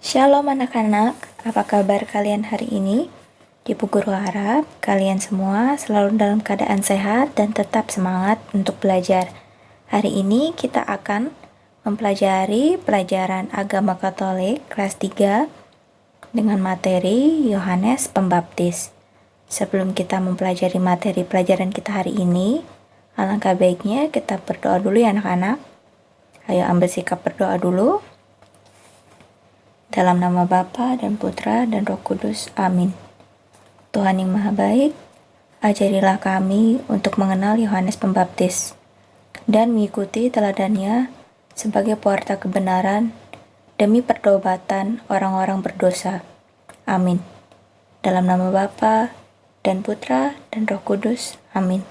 Shalom anak-anak, apa kabar kalian hari ini? Ibu Guru harap kalian semua selalu dalam keadaan sehat dan tetap semangat untuk belajar. Hari ini kita akan mempelajari pelajaran agama Katolik kelas 3 dengan materi Yohanes Pembaptis. Sebelum kita mempelajari materi pelajaran kita hari ini, alangkah baiknya kita berdoa dulu ya anak-anak. Ayo ambil sikap berdoa dulu. Dalam nama Bapa dan Putra dan Roh Kudus. Amin. Tuhan yang Maha Baik, ajarilah kami untuk mengenal Yohanes Pembaptis dan mengikuti teladannya sebagai pewarta kebenaran demi pertobatan orang-orang berdosa. Amin. Dalam nama Bapa dan Putra dan Roh Kudus. Amin.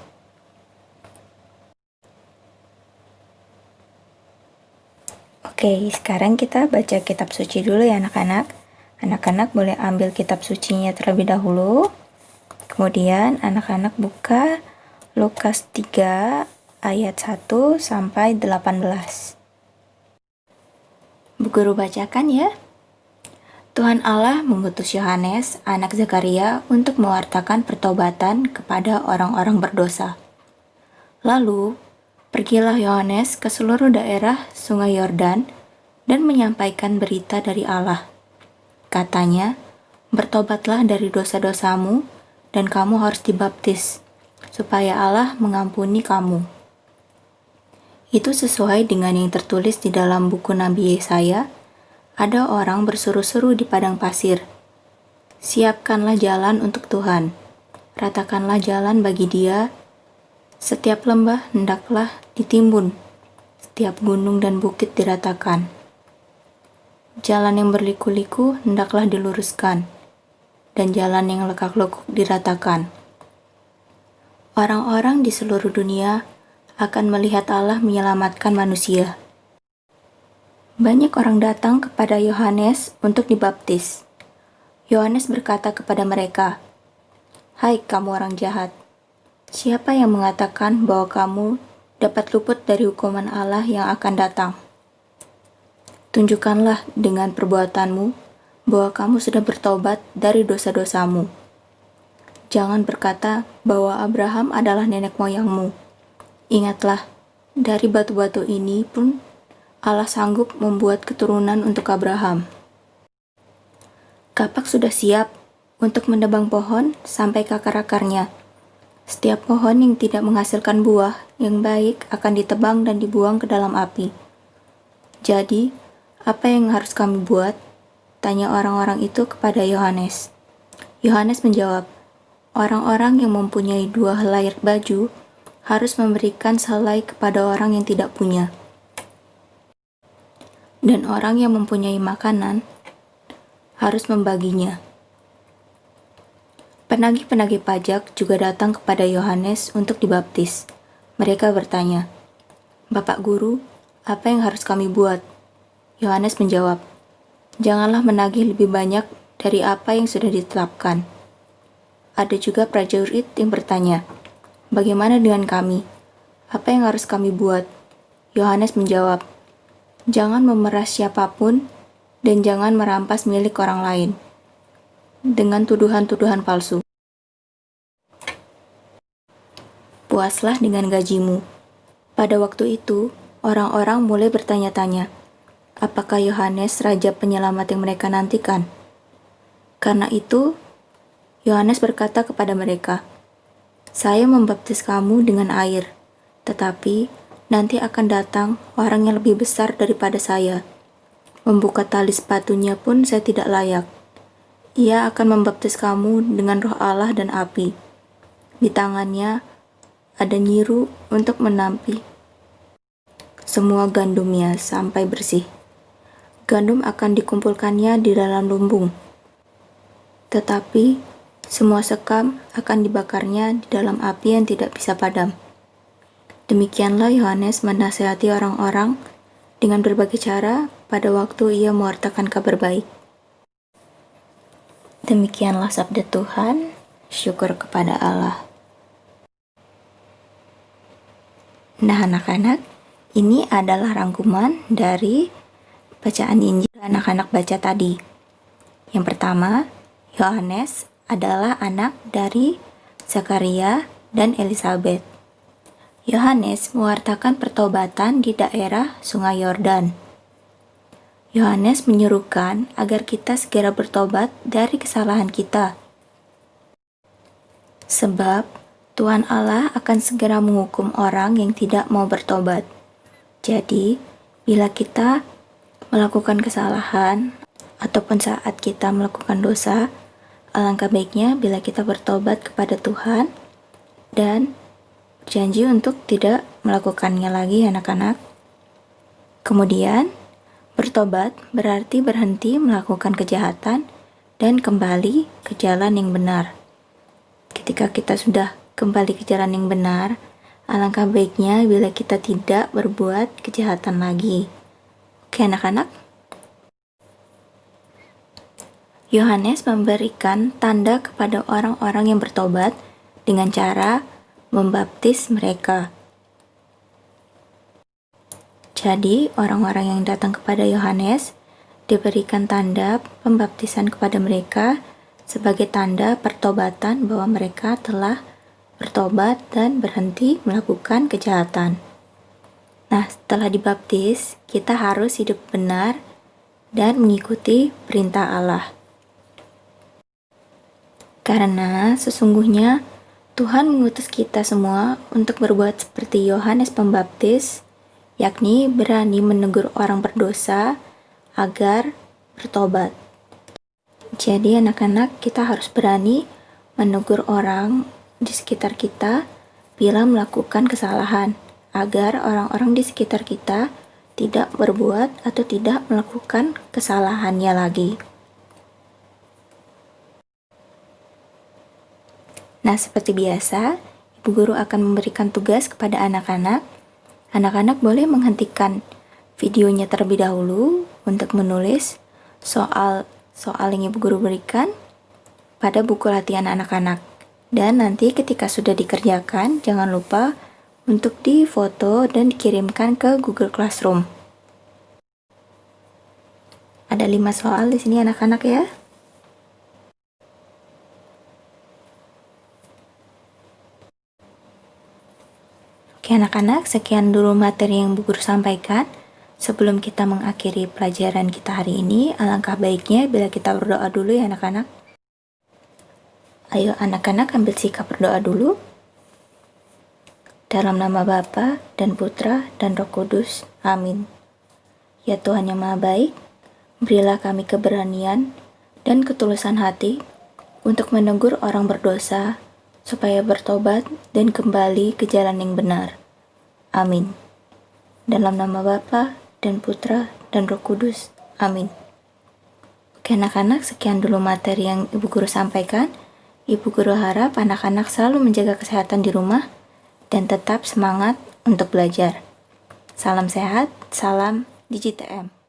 Oke, sekarang kita baca kitab suci dulu ya anak-anak. Anak-anak boleh ambil kitab sucinya terlebih dahulu. Kemudian anak-anak buka Lukas 3 ayat 1 sampai 18. Bu Guru bacakan ya. Tuhan Allah mengutus Yohanes, anak Zakaria, untuk mewartakan pertobatan kepada orang-orang berdosa. Lalu, pergilah Yohanes ke seluruh daerah Sungai Yordan dan menyampaikan berita dari Allah. Katanya, bertobatlah dari dosa-dosamu dan kamu harus dibaptis, supaya Allah mengampuni kamu. Itu sesuai dengan yang tertulis di dalam buku Nabi Yesaya. Ada orang berseru-seru di padang pasir, siapkanlah jalan untuk Tuhan, ratakanlah jalan bagi Dia. Setiap lembah hendaklah ditimbun, setiap gunung dan bukit diratakan. Jalan yang berliku-liku hendaklah diluruskan, dan jalan yang lekak-lekuk diratakan. Orang-orang di seluruh dunia akan melihat Allah menyelamatkan manusia. Banyak orang datang kepada Yohanes untuk dibaptis. Yohanes berkata kepada mereka, "Hai kamu orang jahat, siapa yang mengatakan bahwa kamu dapat luput dari hukuman Allah yang akan datang? Tunjukkanlah dengan perbuatanmu bahwa kamu sudah bertobat dari dosa-dosamu. Jangan berkata bahwa Abraham adalah nenek moyangmu. Ingatlah, dari batu-batu ini pun Allah sanggup membuat keturunan untuk Abraham. Kapak sudah siap untuk menebang pohon sampai ke akar-akarnya. Setiap pohon yang tidak menghasilkan buah yang baik akan ditebang dan dibuang ke dalam api. Jadi, apa yang harus kami buat?" tanya orang-orang itu kepada Yohanes. Yohanes menjawab, "Orang-orang yang mempunyai 2 helai baju harus memberikan sehelai kepada orang yang tidak punya. Dan orang yang mempunyai makanan harus membaginya." Penagih-penagih pajak juga datang kepada Yohanes untuk dibaptis. Mereka bertanya, "Bapak Guru, apa yang harus kami buat?" Yohanes menjawab, "Janganlah menagih lebih banyak dari apa yang sudah ditetapkan." Ada juga prajurit yang bertanya, "Bagaimana dengan kami? Apa yang harus kami buat?" Yohanes menjawab, "Jangan memeras siapapun dan jangan merampas milik orang lain dengan tuduhan-tuduhan palsu. Puaslah dengan gajimu." Pada waktu itu, orang-orang mulai bertanya-tanya, apakah Yohanes Raja Penyelamat yang mereka nantikan? Karena itu, Yohanes berkata kepada mereka, "Saya membaptis kamu dengan air, tetapi nanti akan datang orang yang lebih besar daripada saya. Membuka tali sepatunya pun saya tidak layak. Ia akan membaptis kamu dengan Roh Allah dan api. Di tangannya ada nyiru untuk menampi semua gandumnya sampai bersih. Gandum akan dikumpulkannya di dalam lumbung, tetapi semua sekam akan dibakarnya di dalam api yang tidak bisa padam." Demikianlah Yohanes menasihati orang-orang dengan berbagai cara pada waktu ia mewartakan kabar baik. Demikianlah sabda Tuhan, syukur kepada Allah. Nah anak-anak, ini adalah rangkuman dari bacaan Injil anak-anak baca tadi. Yang pertama, Yohanes adalah anak dari Zakaria dan Elizabeth. Yohanes mewartakan pertobatan di daerah Sungai Yordan. Yohanes menyerukan agar kita segera bertobat dari kesalahan kita. Sebab Tuhan Allah akan segera menghukum orang yang tidak mau bertobat. Jadi, bila kita melakukan kesalahan ataupun saat kita melakukan dosa, alangkah baiknya bila kita bertobat kepada Tuhan dan berjanji untuk tidak melakukannya lagi, anak-anak. Kemudian, bertobat berarti berhenti melakukan kejahatan dan kembali ke jalan yang benar. Ketika kita sudah kembali ke jalan yang benar, alangkah baiknya bila kita tidak berbuat kejahatan lagi. Oke, anak-anak? Yohanes memberikan tanda kepada orang-orang yang bertobat dengan cara membaptis mereka. Jadi, orang-orang yang datang kepada Yohanes diberikan tanda pembaptisan kepada mereka sebagai tanda pertobatan bahwa mereka telah bertobat dan berhenti melakukan kejahatan. Nah, setelah dibaptis, kita harus hidup benar dan mengikuti perintah Allah. Karena sesungguhnya Tuhan mengutus kita semua untuk berbuat seperti Yohanes Pembaptis, yakni berani menegur orang berdosa agar bertobat. Jadi anak-anak, kita harus berani menegur orang di sekitar kita bila melakukan kesalahan, agar orang-orang di sekitar kita tidak berbuat atau tidak melakukan kesalahannya lagi. Nah, seperti biasa, Ibu Guru akan memberikan tugas kepada anak-anak. Anak-anak boleh menghentikan videonya terlebih dahulu untuk menulis soal yang Ibu Guru berikan pada buku latihan anak-anak. Dan nanti ketika sudah dikerjakan, jangan lupa untuk difoto dan dikirimkan ke Google Classroom. Ada 5 soal di sini anak-anak ya. Oke anak-anak, sekian dulu materi yang Bu Guru sampaikan. Sebelum kita mengakhiri pelajaran kita hari ini, alangkah baiknya bila kita berdoa dulu ya anak-anak. Ayo anak-anak ambil sikap berdoa dulu. Dalam nama Bapa dan Putra dan Roh Kudus. Amin. Ya Tuhan yang Maha Baik, berilah kami keberanian dan ketulusan hati untuk menegur orang berdosa supaya bertobat dan kembali ke jalan yang benar. Amin. Dalam nama Bapa dan Putra dan Roh Kudus. Amin. Oke anak-anak, sekian dulu materi yang Ibu Guru sampaikan. Ibu Guru harap anak-anak selalu menjaga kesehatan di rumah dan tetap semangat untuk belajar. Salam sehat, salam DigiTM.